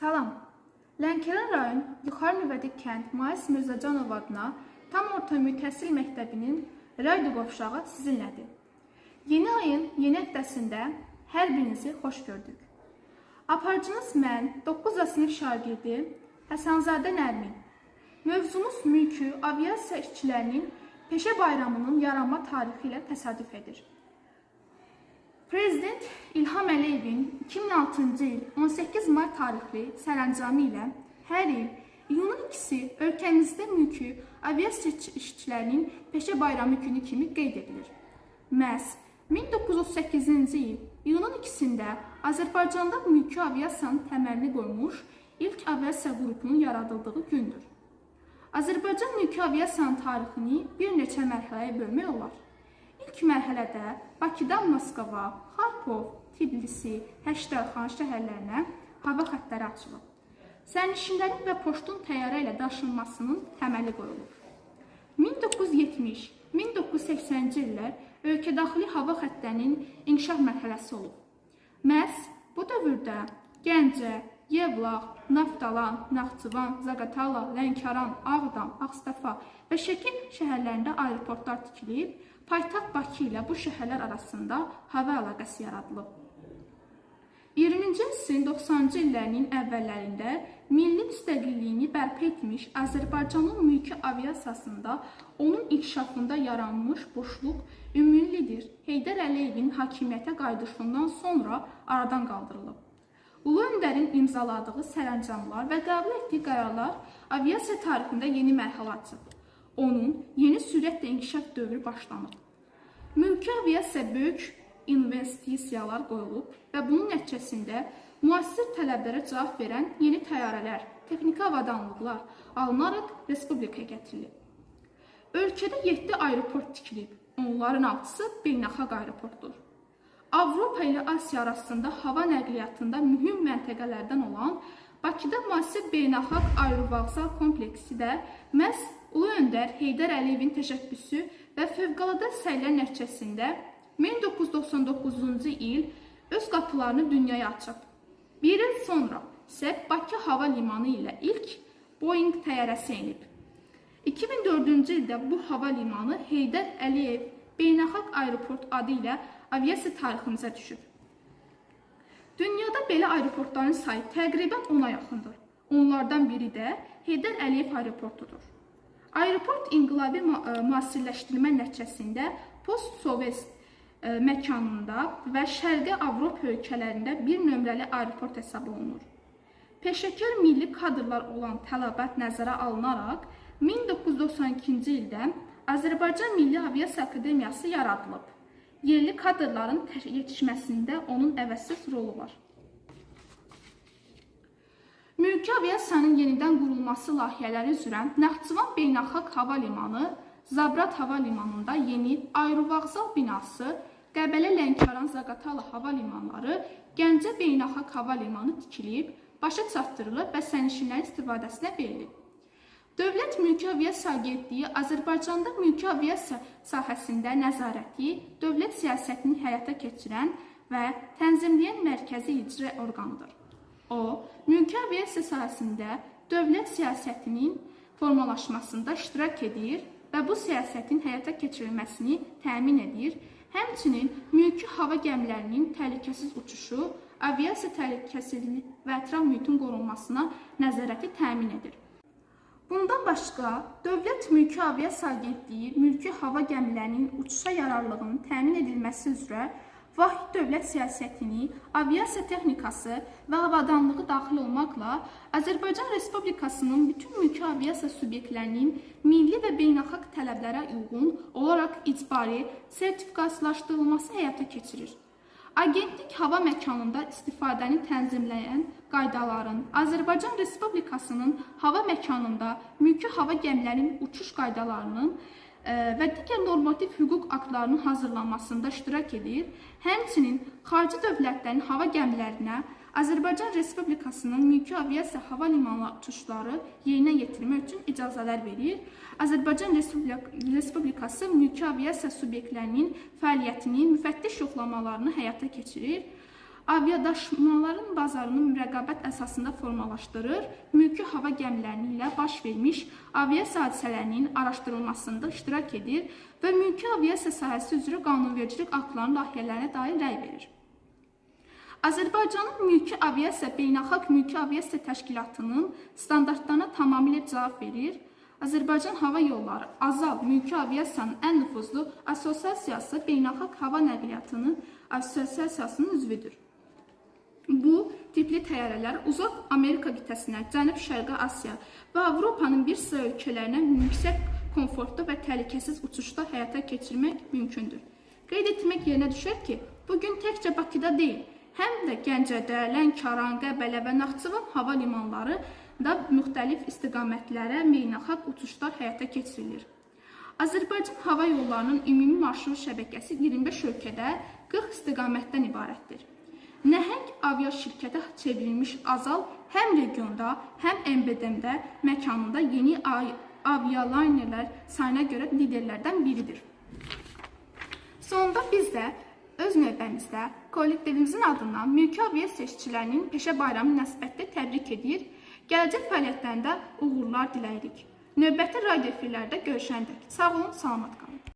Salam. Lənkəran rayon Yuxarı Nüvədik kənd Mais Mirzəcanov adına tam orta təhsil məktəbinin radio qovşağı sizinlədir. Yeni ayın yeni həftəsində hər birinizi xoş gördük. Aparıcınız mən 9 sinif şagirdi Həsənzadə Nərmin. Mövzumuz mülkü aviasiya işçilərinin peşə bayramının yaranma tarixi ilə təsadüf edir. Prezident İlham Əliyevin 2006-cı il 18 mart tarixli sərəncamı ilə hər il iyunun 2-si ölkəmizdə mülki aviasiya işçilərinin peşə bayramı günü kimi qeyd edilir. Məhz 1938-ci il iyunun 2-sində Azərbaycanda mülki aviasiyanın təməlini qoymuş ilk aviasiya qrupunun yaradıldığı gündür. Azərbaycan mülki aviasiyanın tarixini bir neçə mərhələyə bölmək olar. İlk mərhələdə Bakıdan Moskva, Xarkov, Tbilisi, Həştərxan şəhərlərinə hava xəttləri açılıb. Sərnişinlərin və poçtun təyyarə ilə daşınmasının təməli qoyulub. 1970-1980-ci illər ölkədaxili hava xəttlərinin inkişaf mərhələsi olub. Məhz bu dövrdə Gəncə, Yevlax, Naftalan, Naxçıvan, Zaqatala, Lənkəran, Ağdam, Ağstafa və Şəki şəhərlərində aeroportlar tikilib, paytaxt Bakı ilə bu şəhərlər arasında hava əlaqəsi yaradılıb. 20-ci əsrin 90-cı illərinin əvvəllərində milli müstəqilliyini bərpa etmiş Azərbaycanın mülki aviasiyasında onun inkişafında yaranmış boşluq ümummillidir Heydər Əliyevin hakimiyyətə qayıdışından sonra aradan qaldırılıb. Ulu Öndərin imzaladığı sərəncamlar və qəbul etdiyi qərarlar aviasiya tarixində yeni mərhələ açıb. Onun yeni sürətlə inkişaf dövrü başlanıb. Mülki aviasiya böyük investisiyalar qoyulub və bunun nəticəsində müasir tələblərə cavab verən yeni təyyarələr, texniki avadanlıqlar alınaraq respublikaya gətirilib. Ölkədə 7 aeroport tikilib, onların 6-sı beynəlxalq aeroportdur. Avropa ilə Asiya arasında hava nəqliyyatında mühüm məntəqələrdən olan Bakıda müasir beynəlxalq aerovağzal kompleksi də məhz Ulu Öndər Heydər Əliyevin təşəbbüsü və fövqəladə səylər nəticəsində 1999-cu il öz qapılarını dünyaya açıb. Bir il sonra isə Bakı Hava Limanı ilə ilk Boeing təyyarəsi enib. 2004-cü ildə bu hava limanı Heydər Əliyev Beynəlxalq Aeroport adı ilə aviasiya tariximizə düşüb. Dünyada belə aeroportların sayı təqribən 10-a yaxındır. Onlardan biri də Heydər Əliyev aeroportudur. Aeroport inqilabi müasirləşdirilmə nəticəsində post-sovet məkanında və Şərqi Avropa ölkələrində bir nömrəli aeroport hesab olunur. Peşəkar milli kadrlar olan tələbat nəzərə alınaraq 1992-ci ildə Azərbaycan Milli Aviasiya Akademiyası yaradılıb. Yerli kadrların yetişməsində onun əvəzsiz rolu var. Mülki aviasiyanın yenidən qurulması layihələri üzrə Naxçıvan Beynəlxalq Hava Limanı, Zabrat Hava Limanında yeni aerovağzal binası, Qəbələ, Lənkəran, Zaqatala hava limanları, Gəncə Beynəlxalq Hava Limanı tikilib, başa çatdırılıb və sərnişinlərin istifadəsinə verilib. Dövlət Mülki Aviasiya Agentliyi Azərbaycanda mülki aviasiya sahəsində nəzarəti, dövlət siyasətini həyata keçirən və tənzimləyən mərkəzi icra orqanıdır. O, mülki aviasiya sahəsində dövlət siyasətinin formalaşmasında iştirak edir və bu siyasətin həyata keçirilməsini təmin edir, həmçinin mülki hava gəmilərinin təhlükəsiz uçuşu, aviasiya təhlükəsizliyi və ətraf mühitin qorunmasına nəzarəti təmin edir. Bundan başqa, Dövlət Mülki Aviasiya Agentliyi mülki hava gəmilərinin uçuşa yararlılığının təmin edilməsi üzrə vahid dövlət siyasətini, aviasiya texnikası və avadanlığı daxil olmaqla Azərbaycan Respublikasının bütün mülki aviasiya subyektlərinin milli və beynəlxalq tələblərə uyğun olaraq icbari sertifikatlaşdırılması həyata keçirir. Agentlik hava məkanında istifadəni tənzimləyən qaydaların, Azərbaycan Respublikasının hava məkanında mülki hava gəmilərinin uçuş qaydalarının və digər normativ hüquq aktlarının hazırlanmasında iştirak edir, həmçinin xarici dövlətlərin hava gəmilərinə Azərbaycan Respublikasının mülki aviasiya hava limanları uçuşları yerinə yetirmək üçün icazələr verir, Azərbaycan Respublikası mülki aviasiya subyektlərinin fəaliyyətinin müfəttiş yoxlamalarını həyata keçirir, aviadaşımaların bazarını rəqabət əsasında formalaşdırır, mülki hava gəmiləri ilə baş vermiş aviasiya hadisələrinin araşdırılmasında iştirak edir və mülki aviasiya sahəsi üzrə qanunvericilik aktlarının layihələrinə dair rəy verir. Azərbaycanın mülki aviasiya Beynəlxalq Mülki Aviasiya Təşkilatının standartlarına tamamilə cavab verir. Azərbaycan Hava Yolları Azal Mülki Aviasiyanın ən nüfuzlu assosiasiyası Beynəlxalq Hava Nəqliyyatının Assosiasiyasının üzvüdür. Bu tipli təyyarələr uzaq Amerika qitəsinə, Cənub-Şərqi Asiya və Avropanın bir sıra ölkələrinə yüksək komfortlu və təhlükəsiz uçuşda həyata keçirmək mümkündür. Qeyd etmək yerinə düşər ki, bugün təkcə Bakıda deyil, həm də Gəncədə, Lənkəran, Qəbələ və Naxçıvan hava limanları da müxtəlif istiqamətlərə beynəlxalq uçuşlar həyata keçirilir. Azərbaycan Hava Yollarının ümumi marşrut şəbəkəsi 25 ölkədə 40 istiqamətdən ibarətdir. Nəhəng aviaşirkətə çevrilmiş Azal həm regionda, həm MBD-də məkanında yeni avialaynerlər sayına görə liderlərdən biridir. Sonunda biz də öz növbəmizdə kollektivimizin adından mülki aviasiya işçilərinin peşə bayramı münasibətilə təbrik edir, gələcək fəaliyyətlərində uğurlar diləyirik. Növbəti radio efirlərdə görüşəndək. Sağ olun, salamat qalın.